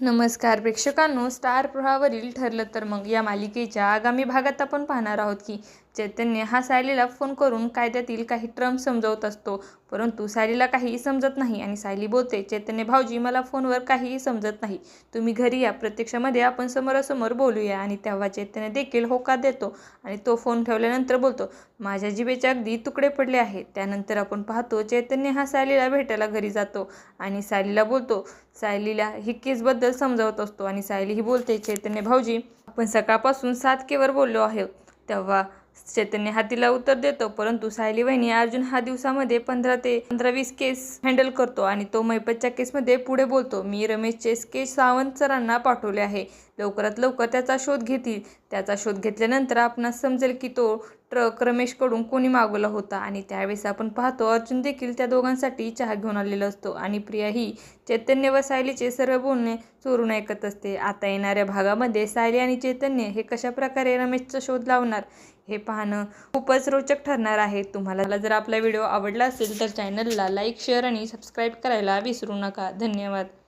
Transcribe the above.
नमस्कार प्रेक्षकांनो, स्टार प्रवाहावरील ठरलं तर मग या मालिकेच्या आगामी भागात आपण पाहणार आहोत की चैतन्य हा सायलीला फोन करून कायद्यातील काही टर्म समजावत असतो, परंतु सायलीला काहीही समजत नाही आणि सायली बोलते, चैतन्य भाऊजी मला फोनवर काहीही समजत नाही, तुम्ही घरी या, प्रत्यक्षामध्ये आपण समोरासमोर बोलूया. आणि तेव्हा चैतन्य देखील होकार देतो आणि तो फोन ठेवल्यानंतर बोलतो, माझ्या जिभेचे अगदी तुकडे पडले आहेत. त्यानंतर आपण पाहतो चैतन्य हा सायलीला भेटायला घरी जातो आणि सायलीला बोलतो, सायलीला ही केसबद्दल समजावत असतो आणि सायली ही बोलते, चैतन्य भाऊजी आपण सकाळपासून 7 केवर बोललो आहोत. तेव्हा चैतन्य हा तिला उत्तर देतो, परंतु सायली वहिनी अर्जुन हा दिवसामध्ये 15 ते 20 केस हँडल करतो आणि तो मैपतच्या केसमध्ये पुढे बोलतो, मी रमेशचे केस सावंत सरांना पाठवले आहे, लवकरात लवकर त्याचा शोध घेतील. त्याचा शोध घेतल्यानंतर आपणास समजेल की तो ट्रक रमेशकडून कोणी मागवला होता. आणि त्यावेळेस आपण पाहतो अर्जुन देखील त्या दोघांसाठी चहा घेऊन आलेला असतो आणि प्रिया ही चैतन्य व सायलीचे सर्व बोलणे चोरून ऐकत असते. आता येणाऱ्या भागामध्ये सायली आणि चैतन्य हे कशा प्रकारे रमेशचा शोध लावणार हे पाहणं खूपच रोचक ठरणार आहे. तुम्हाला जर आपला व्हिडिओ आवडला असेल तर चॅनलला लाईक, शेअर आणि सबस्क्राईब करायला विसरू नका. धन्यवाद.